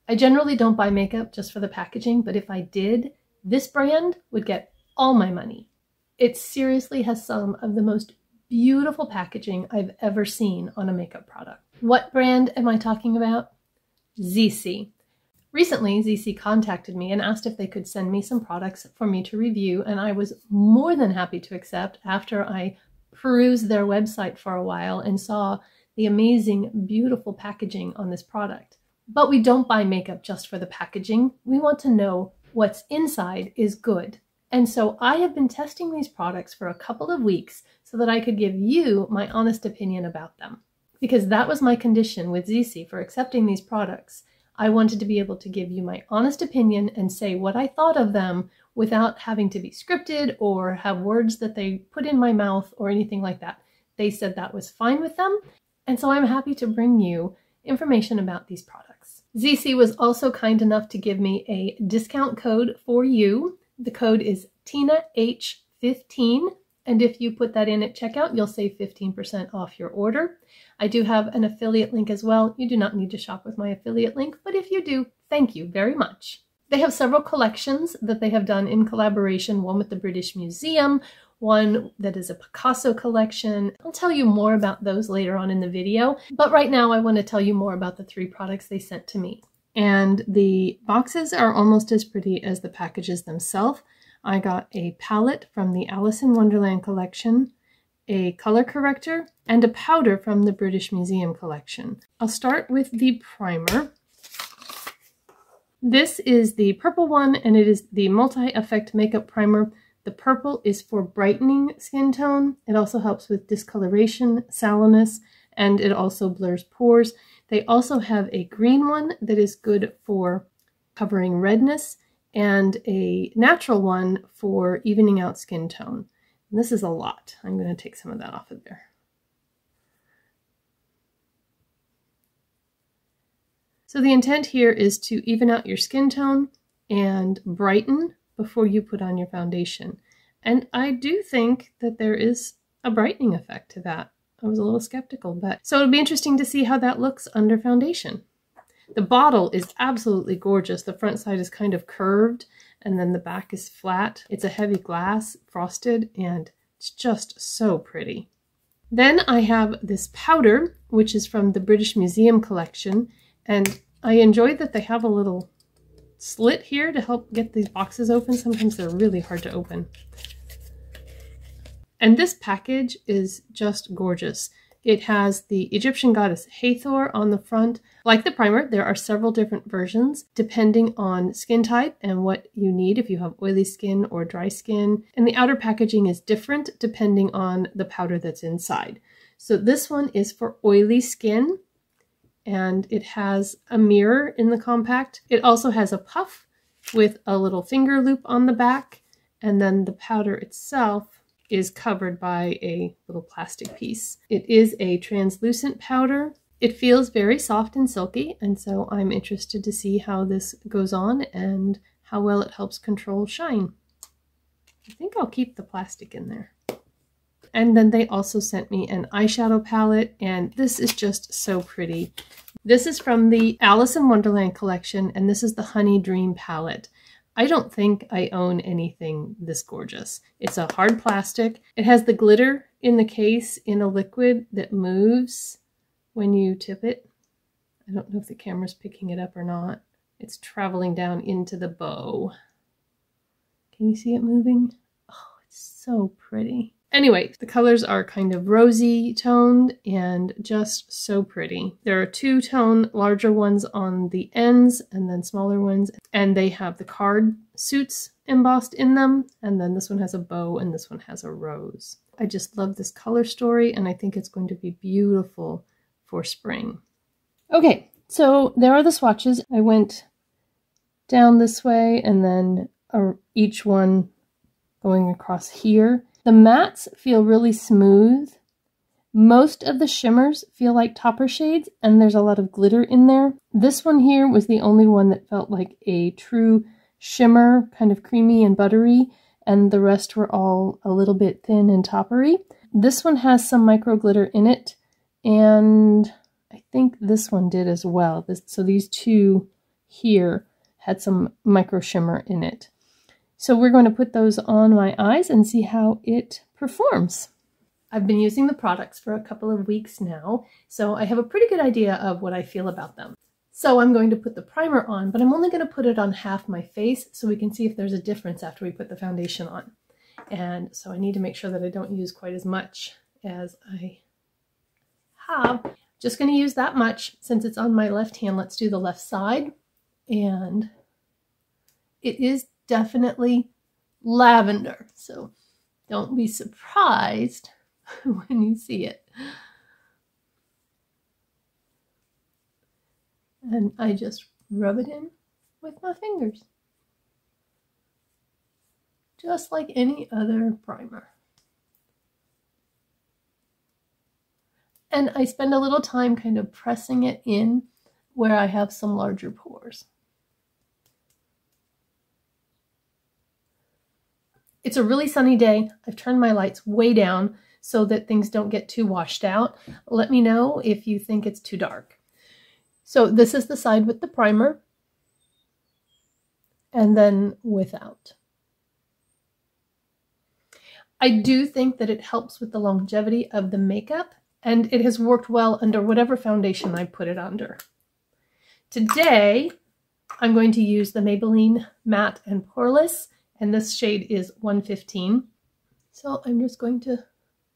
I generally don't buy makeup just for the packaging, but if I did, this brand would get all my money. It seriously has some of the most beautiful packaging I've ever seen on a makeup product. What brand am I talking about? Zeesea. Recently, Zeesea contacted me and asked if they could send me some products for me to review, and I was more than happy to accept after I perused their website for a while and saw the amazing, beautiful packaging on this product. But we don't buy makeup just for the packaging. We want to know what's inside is good. And so I have been testing these products for a couple of weeks so that I could give you my honest opinion about them. Because that was my condition with Zeesea for accepting these products. I wanted to be able to give you my honest opinion and say what I thought of them without having to be scripted or have words that they put in my mouth or anything like that. They said that was fine with them, and so I'm happy to bring you information about these products. Zeesea was also kind enough to give me a discount code for you. The code is tinah15, and if you put that in at checkout, you'll save 15% off your order. I do have an affiliate link as well. You do not need to shop with my affiliate link, but if you do, thank you very much. They have several collections that they have done in collaboration, one with the British Museum, one that is a Picasso collection. I'll tell you more about those later on in the video, but right now I want to tell you more about the 3 products they sent to me. And the boxes are almost as pretty as the packages themselves. I got a palette from the Alice in Wonderland collection, a color corrector, and a powder from the British Museum collection. I'll start with the primer. This is the purple one, and it is the Multi-Effect Makeup Primer. The purple is for brightening skin tone. It also helps with discoloration, sallowness, and it also blurs pores. They also have a green one that is good for covering redness, and a natural one for evening out skin tone. And this is a lot. I'm going to take some of that off of there. So the intent here is to even out your skin tone and brighten before you put on your foundation. And I do think that there is a brightening effect to that. I was a little skeptical, but so it'll be interesting to see how that looks under foundation. The bottle is absolutely gorgeous. The front side is kind of curved and then the back is flat. It's a heavy glass, frosted, and it's just so pretty. Then I have this powder, which is from the British Museum collection, and I enjoyed that they have a little slit here to help get these boxes open. Sometimes they're really hard to open. And this package is just gorgeous. It has the Egyptian goddess Hathor on the front. Like the primer, there are several different versions depending on skin type and what you need, if you have oily skin or dry skin. And the outer packaging is different depending on the powder that's inside. So this one is for oily skin, and it has a mirror in the compact. It also has a puff with a little finger loop on the back, and then the powder itself is covered by a little plastic piece. It is a translucent powder. It feels very soft and silky, and so I'm interested to see how this goes on and how well it helps control shine. I think I'll keep the plastic in there. And then they also sent me an eyeshadow palette, and this is just so pretty. This is from the Alice in Wonderland collection, and this is the Honey Dream palette. I don't think I own anything this gorgeous. It's a hard plastic. It has the glitter in the case in a liquid that moves when you tip it. I don't know if the camera's picking it up or not. It's traveling down into the bow. Can you see it moving? Oh, it's so pretty. Anyway, the colors are kind of rosy toned and just so pretty. There are 2-tone larger ones on the ends and then smaller ones, and they have the card suits embossed in them, and then this one has a bow and this one has a rose. I just love this color story, and I think it's going to be beautiful for spring. Okay, so there are the swatches. I went down this way and then each one going across here. The mattes feel really smooth. Most of the shimmers feel like topper shades, and there's a lot of glitter in there. This one here was the only one that felt like a true shimmer, kind of creamy and buttery, and the rest were all a little bit thin and toppery. This one has some micro glitter in it, and I think this one did as well. So these two here had some micro shimmer in it. So we're going to put those on my eyes and see how it performs. I've been using the products for a couple of weeks now, so I have a pretty good idea of what I feel about them. So I'm going to put the primer on, but I'm only going to put it on half my face so we can see if there's a difference after we put the foundation on. And so I need to make sure that I don't use quite as much as I have. Just going to use that much since it's on my left hand. Let's do the left side. And it is definitely lavender, so don't be surprised when you see it. And I just rub it in with my fingers, just like any other primer. And I spend a little time kind of pressing it in where I have some larger pores. It's a really sunny day. I've turned my lights way down so that things don't get too washed out. Let me know if you think it's too dark. So this is the side with the primer, and then without. I do think that it helps with the longevity of the makeup, and it has worked well under whatever foundation I put it under. Today, I'm going to use the Maybelline Matte and Poreless, and this shade is 115. So I'm just going to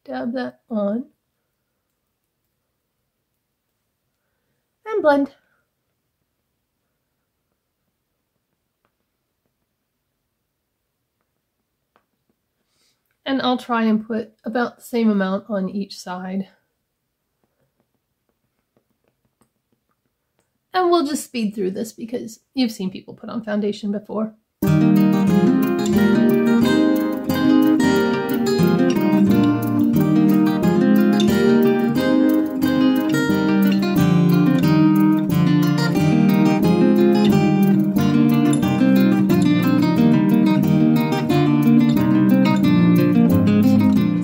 dab that on and blend. And I'll try and put about the same amount on each side. And we'll just speed through this because you've seen people put on foundation before.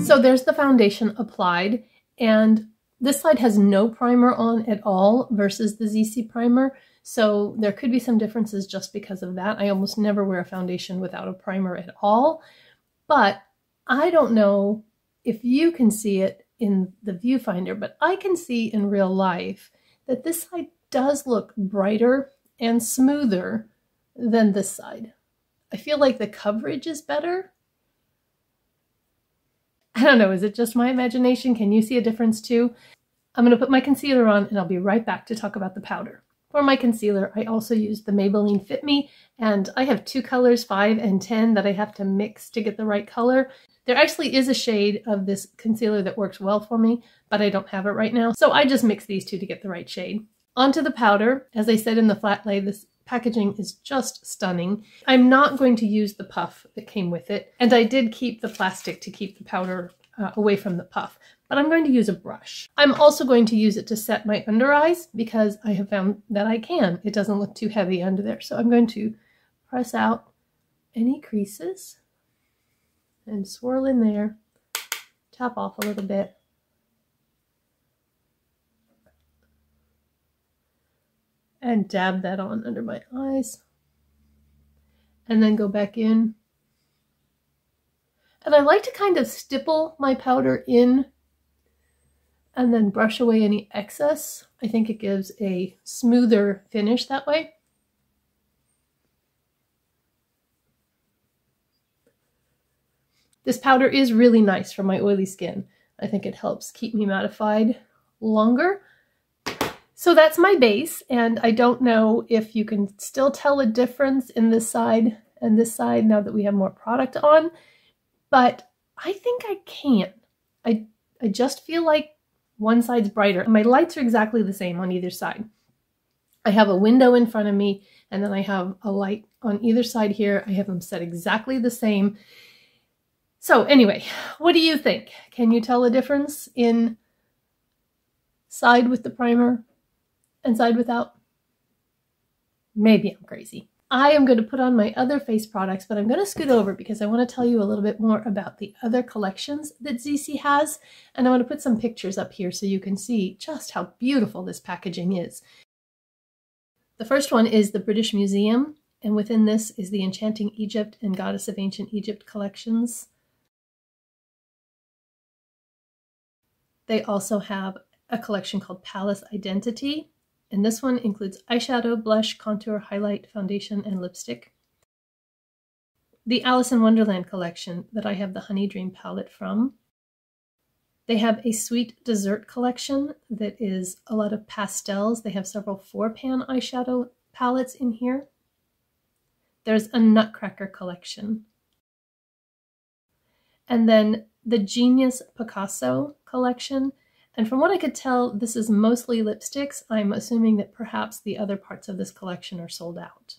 So there's the foundation applied, and this side has no primer on at all versus the Zeesea primer, so there could be some differences just because of that. I almost never wear a foundation without a primer at all, but I don't know if you can see it in the viewfinder, but I can see in real life that this side does look brighter and smoother than this side. I feel like the coverage is better. I don't know, is it just my imagination? Can you see a difference too? I'm going to put my concealer on and I'll be right back to talk about the powder. For my concealer, I also used the Maybelline Fit Me, and I have two colors, 5 and 10, that I have to mix to get the right color. There actually is a shade of this concealer that works well for me, but I don't have it right now, so I just mix these two to get the right shade. Onto the powder. As I said in the flat lay, this packaging is just stunning. I'm not going to use the puff that came with it, and I did keep the plastic to keep the powder away from the puff, but I'm going to use a brush. I'm also going to use it to set my under eyes because I have found that I can. It doesn't look too heavy under there, so I'm going to press out any creases and swirl in there, tap off a little bit, and dab that on under my eyes, and then go back in. And I like to kind of stipple my powder in and then brush away any excess. I think it gives a smoother finish that way. This powder is really nice for my oily skin. I think it helps keep me mattified longer. So that's my base, and I don't know if you can still tell a difference in this side and this side now that we have more product on, but I think I can. I just feel like one side's brighter. My lights are exactly the same on either side. I have a window in front of me, and then I have a light on either side here. I have them set exactly the same. So anyway, what do you think? Can you tell a difference in side with the primer and side without? Maybe I'm crazy. I am going to put on my other face products, but I'm going to scoot over because I want to tell you a little bit more about the other collections that Zeesea has, and I want to put some pictures up here so you can see just how beautiful this packaging is. The first one is the British Museum, and within this is the Enchanting Egypt and Goddess of Ancient Egypt collections. They also have a collection called Palace Identity, and this one includes eyeshadow, blush, contour, highlight, foundation, and lipstick. The Alice in Wonderland collection that I have the Honey Dream palette from. They have a sweet dessert collection that is a lot of pastels. They have several 4-pan eyeshadow palettes in here. There's a Nutcracker collection. And then the Genius Picasso collection. And from what I could tell, this is mostly lipsticks. I'm assuming that perhaps the other parts of this collection are sold out.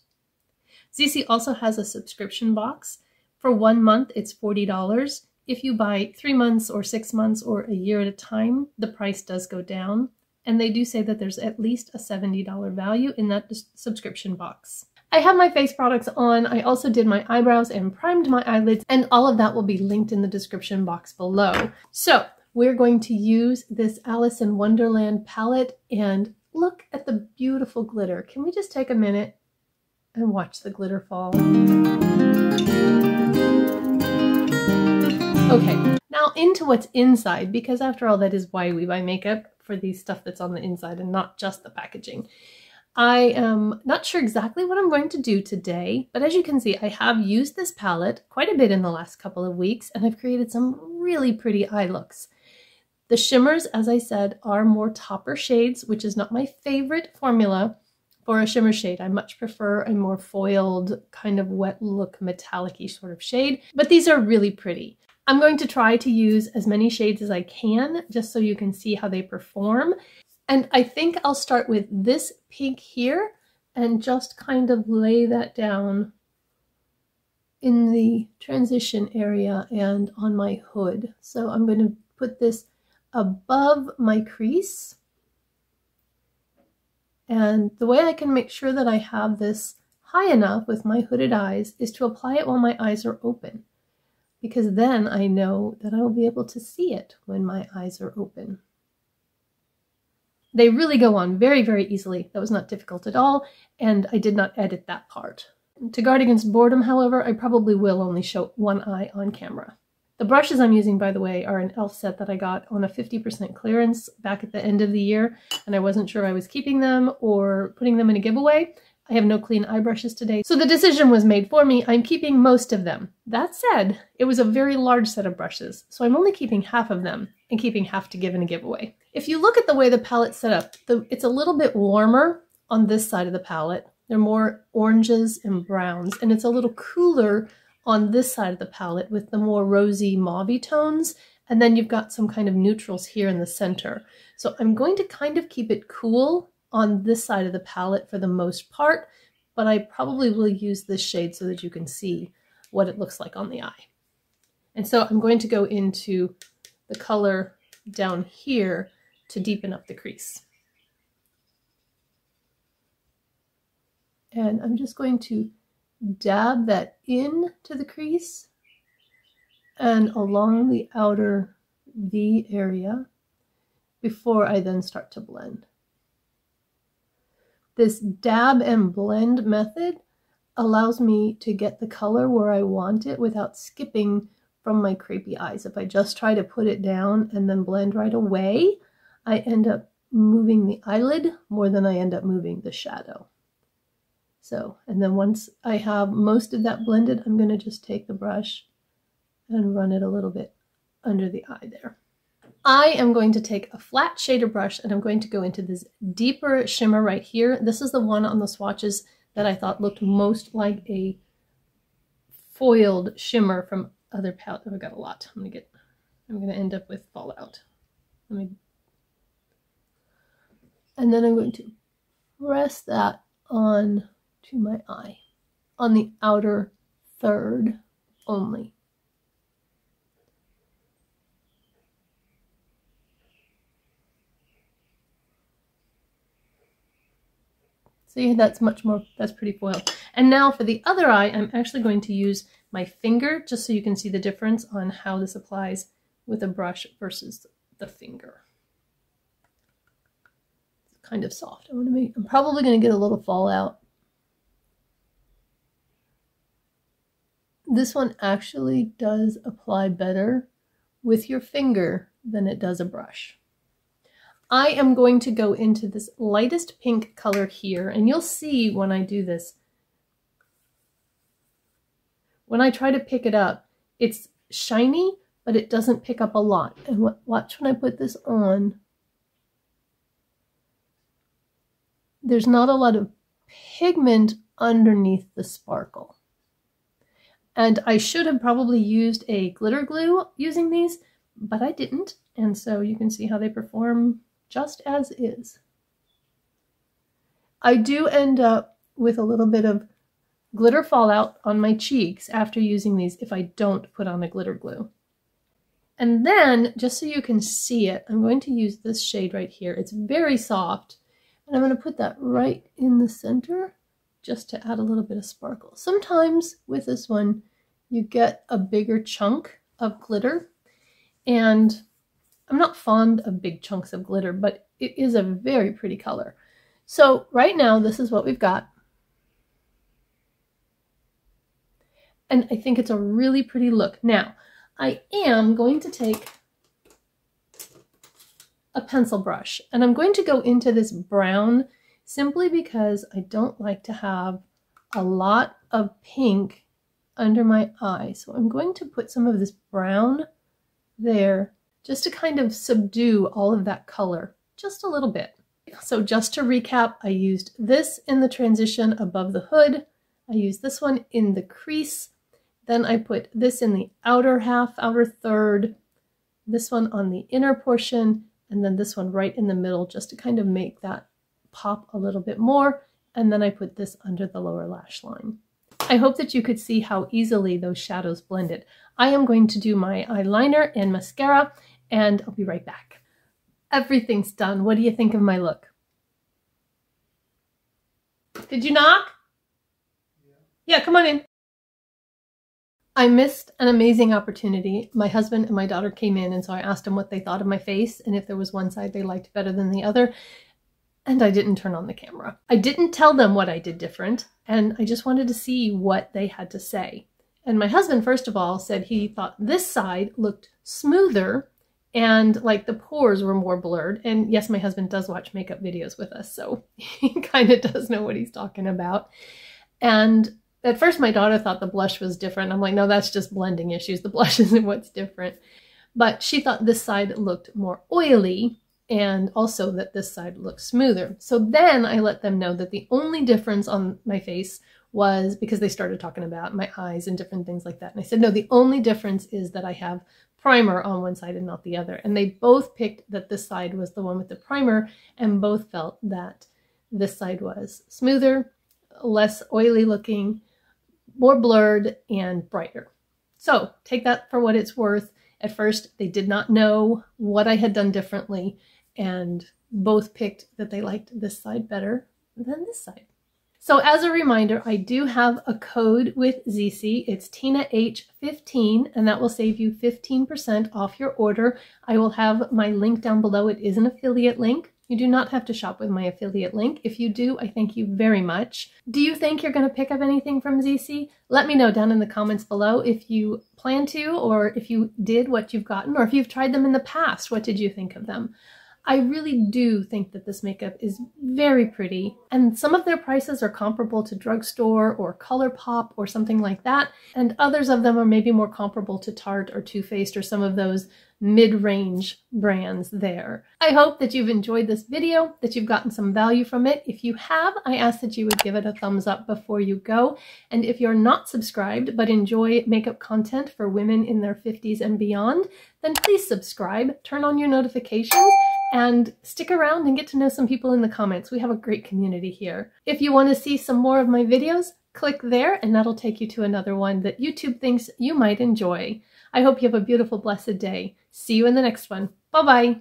Zeesea also has a subscription box. For 1 month, it's $40. If you buy 3 months or 6 months or a year at a time, the price does go down. And they do say that there's at least a $70 value in that subscription box. I have my face products on. I also did my eyebrows and primed my eyelids, and all of that will be linked in the description box below. So we're going to use this Alice in Wonderland palette, and look at the beautiful glitter. Can we just take a minute and watch the glitter fall? Okay, now into what's inside, because after all, that is why we buy makeup, for the stuff that's on the inside and not just the packaging. I am not sure exactly what I'm going to do today, but as you can see, I have used this palette quite a bit in the last couple of weeks, and I've created some really pretty eye looks. The shimmers, as I said, are more topper shades, which is not my favorite formula for a shimmer shade. I much prefer a more foiled, kind of wet look, metallic-y sort of shade, but these are really pretty. I'm going to try to use as many shades as I can, just so you can see how they perform. And I think I'll start with this pink here and just kind of lay that down in the transition area and on my hood. So I'm going to put this above my crease. And the way I can make sure that I have this high enough with my hooded eyes is to apply it while my eyes are open, because then I know that I will be able to see it when my eyes are open. They really go on very, very easily. That was not difficult at all, and I did not edit that part. To guard against boredom, however, I probably will only show one eye on camera. The brushes I'm using, by the way, are an e.l.f. set that I got on a 50% clearance back at the end of the year, and I wasn't sure I was keeping them or putting them in a giveaway. I have no clean eye brushes today, so the decision was made for me. I'm keeping most of them. That said, it was a very large set of brushes, so I'm only keeping half of them and keeping half to give in a giveaway. If you look at the way the palette's set up, it's a little bit warmer on this side of the palette. They're more oranges and browns, and it's a little cooler on this side of the palette with the more rosy mauve-y tones, and then you've got some kind of neutrals here in the center. So I'm going to kind of keep it cool on this side of the palette for the most part, but I probably will use this shade so that you can see what it looks like on the eye. And so I'm going to go into the color down here to deepen up the crease. And I'm just going to dab that in to the crease and along the outer V area before I then start to blend. This dab and blend method allows me to get the color where I want it without skipping from my crepey eyes. If I just try to put it down and then blend right away, I end up moving the eyelid more than I end up moving the shadow. So, and then once I have most of that blended, I'm going to just take the brush and run it a little bit under the eye there. I am going to take a flat shader brush and I'm going to go into this deeper shimmer right here. This is the one on the swatches that I thought looked most like a foiled shimmer from other palettes. Oh, I got a lot. I'm going to end up with fallout. And then I'm going to press that on to my eye, on the outer third only. See, that's pretty foiled. And now for the other eye, I'm actually going to use my finger just so you can see the difference on how this applies with a brush versus the finger. kind of soft. I'm probably going to get a little fallout. This one actually does apply better with your finger than it does a brush. I am going to go into this lightest pink color here, and you'll see when I do this, when I try to pick it up, it's shiny, but it doesn't pick up a lot. And watch when I put this on. There's not a lot of pigment underneath the sparkle. And I should have probably used a glitter glue using these, but I didn't. And so you can see how they perform just as is. I do end up with a little bit of glitter fallout on my cheeks after using these if I don't put on a glitter glue. And then, just so you can see it, I'm going to use this shade right here. It's very soft, and I'm going to put that right in the center just to add a little bit of sparkle. Sometimes with this one, you get a bigger chunk of glitter, and I'm not fond of big chunks of glitter, but it is a very pretty color. So right now, this is what we've got. And I think it's a really pretty look. Now, I am going to take a pencil brush, and I'm going to go into this brown simply because I don't like to have a lot of pink under my eye. So I'm going to put some of this brown there just to kind of subdue all of that color just a little bit. So just to recap, I used this in the transition above the hood. I used this one in the crease. Then I put this in the outer half, outer third, this one on the inner portion, and then this one right in the middle just to kind of make that pop a little bit more. And then I put this under the lower lash line. I hope that you could see how easily those shadows blended. I am going to do my eyeliner and mascara, and I'll be right back. Everything's done. What do you think of my look? Did you knock? Yeah, come on in. I missed an amazing opportunity. My husband and my daughter came in, and so I asked them what they thought of my face and if there was one side they liked better than the other. And I didn't turn on the camera. I didn't tell them what I did different, and I just wanted to see what they had to say. And my husband, first of all, said he thought this side looked smoother and like the pores were more blurred. And yes, my husband does watch makeup videos with us, so he kind of does know what he's talking about. And at first my daughter thought the blush was different. I'm like, no, that's just blending issues. The blush isn't what's different. But she thought this side looked more oily, and also that this side looks smoother. So then I let them know that the only difference on my face was, because they started talking about my eyes and different things like that. And I said, no, the only difference is that I have primer on one side and not the other. And they both picked that this side was the one with the primer, and both felt that this side was smoother, less oily looking, more blurred, and brighter. So take that for what it's worth. At first, they did not know what I had done differently, and both picked that they liked this side better than this side. So as a reminder, I do have a code with Zeesea. It's TinaH15, and that will save you 15% off your order. I will have my link down below. It is an affiliate link. You do not have to shop with my affiliate link. If you do, I thank you very much. Do you think you're going to pick up anything from Zeesea? Let me know down in the comments below if you plan to, or if you did, what you've gotten, or if you've tried them in the past, what did you think of them? I really do think that this makeup is very pretty, and some of their prices are comparable to drugstore or ColourPop or something like that, and others of them are maybe more comparable to Tarte or Too Faced or some of those mid-range brands there. I hope that you've enjoyed this video, that you've gotten some value from it. If you have, I ask that you would give it a thumbs up before you go. And if you're not subscribed but enjoy makeup content for women in their 50s and beyond, then please subscribe, turn on your notifications, and stick around and get to know some people in the comments. We have a great community here. If you want to see some more of my videos, click there and that'll take you to another one that YouTube thinks you might enjoy. I hope you have a beautiful, blessed day. See you in the next one. Bye-bye.